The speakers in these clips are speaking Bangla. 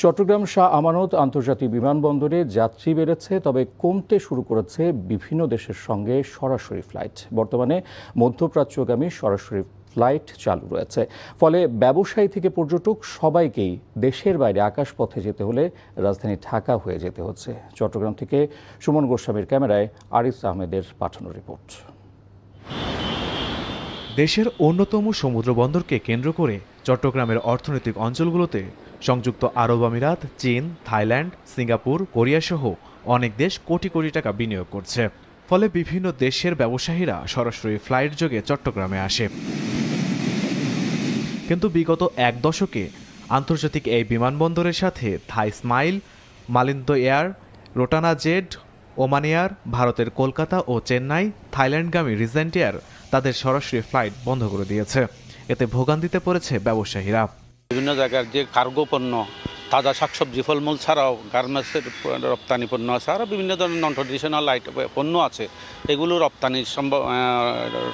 চট্টগ্রাম শাহ আমানত আন্তর্জাতিক বিমানবন্দরে যাত্রী বেড়েছে, তবে কমতে শুরু করেছে বিভিন্ন দেশের সঙ্গে সরাসরি ফ্লাইট। বর্তমানে মধ্যপ্রাচ্যগামী সরাসরি ফ্লাইট চালু রয়েছে। ফলে ব্যবসায়ী থেকে পর্যটক সবাইকেই দেশের বাইরে আকাশপথে যেতে হলে রাজধানী ঢাকা হয়ে যেতে হচ্ছে। চট্টগ্রাম থেকে সুমন গোস্বামীর ক্যামেরায় আরিস আহমেদের পাঠানো রিপোর্ট। দেশের অন্যতম সমুদ্র বন্দরকে কেন্দ্র করে চট্টগ্রামের অর্থনৈতিক অঞ্চলগুলোতে সংযুক্ত আরব আমিরাত, চীন, থাইল্যান্ড, সিঙ্গাপুর, কোরিয়া সহ অনেক দেশ কোটি কোটি টাকা বিনিয়োগ করছে। ফলে বিভিন্ন দেশের ব্যবসায়ীরা সরাসরি ফ্লাইট যোগে চট্টগ্রামে আসে। কিন্তু বিগত এক দশকে আন্তর্জাতিক এই বিমানবন্দরের সাথে Thai Smile, Malindo Air, Rotana Jet, Oman Air, ভারতের কলকাতা ও চেন্নাই, থাইল্যান্ডগামী রিজেন্ট এয়ার তাদের সরাসরি ফ্লাইট বন্ধ করে দিয়েছে। এতে ভোগান্তিতে পড়েছে ব্যবসায়ীরা। বিভিন্ন জায়গার যে কার্গো পণ্য, তাজা শাকসবজি, ফলমূল ছাড়াও গার্মেন্টসের রপ্তানি পণ্য আছে, আরও বিভিন্ন ধরনের নন ট্রেডিশনাল পণ্য আছে, এগুলো রপ্তানির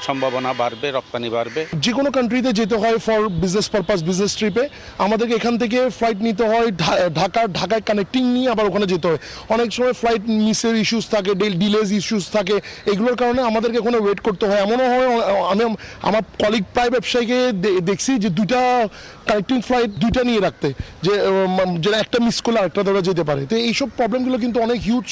সম্ভাবনা বাড়বে, রপ্তানি বাড়বে। যে কোনো কান্ট্রিতে যেতে হয় ফর বিজনেস পারপাস, বিজনেস ট্রিপে আমাদেরকে এখান থেকে ফ্লাইট নিতে হয় ঢাকায় কানেক্টিং নিয়ে আবার ওখানে যেতে হয়। অনেক সময় ফ্লাইট মিসের ইস্যুস থাকে, ডিলেজ ইস্যুস থাকে, এগুলোর কারণে আমাদেরকে ওখানে ওয়েট করতে হয়। এমনও হয় আমি আমার কলিগ প্রায় ব্যবসায়ীকে দেখছি যে দুইটা কানেক্টিং ফ্লাইট দুইটা নিয়ে রাখতে, যে যেটা একটা মিস করলে আরেকটা ধরে যেতে পারে। তো এইসব প্রবলেমগুলো কিন্তু অনেক হিউজ।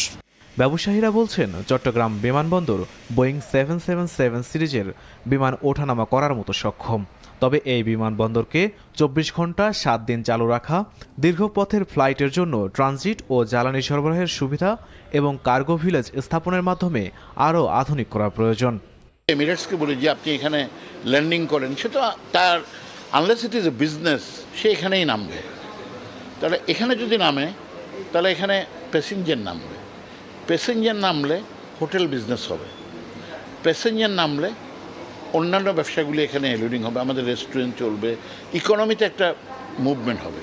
ব্যবসায়ীরা বলছেন চট্টগ্রাম বিমানবন্দর বোয়িং 777 সিরিজের বিমান ওঠানামা করার মতো সক্ষম। তবে এই বিমানবন্দরকে 24 ঘন্টা 7 দিন চালু রাখা, দীর্ঘ পথের ফ্লাইটের জন্য ট্রানজিট ও জ্বালানি সরবরাহের সুবিধা এবং কার্গো ভিলেজ স্থাপনের মাধ্যমে আরও আধুনিক করা প্রয়োজন। এমিরেটসকে বলি যে আপনি এখানে ল্যান্ডিং করেন, সেটা তার unless it is a business, সে এখানেই নামবে। তাহলে এখানে যদি নামে তাহলে এখানে প্যাসেঞ্জার নামবে, প্যাসেঞ্জার নামলে হোটেল বিজনেস হবে, প্যাসেঞ্জার নামলে অন্যান্য ব্যবসাগুলি এখানে এলোডিং হবে, আমাদের রেস্টুরেন্ট চলবে, ইকোনমিতে একটা মুভমেন্ট হবে।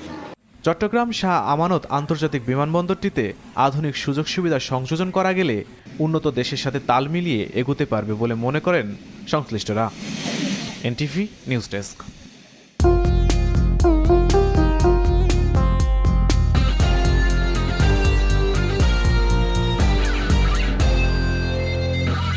চট্টগ্রাম শাহ আমানত আন্তর্জাতিক বিমানবন্দরটিতে আধুনিক সুযোগ সুবিধা সংযোজন করা গেলে উন্নত দেশের সাথে তাল মিলিয়ে এগোতে পারবে বলে মনে করেন সংশ্লিষ্টরা। NTV news desk.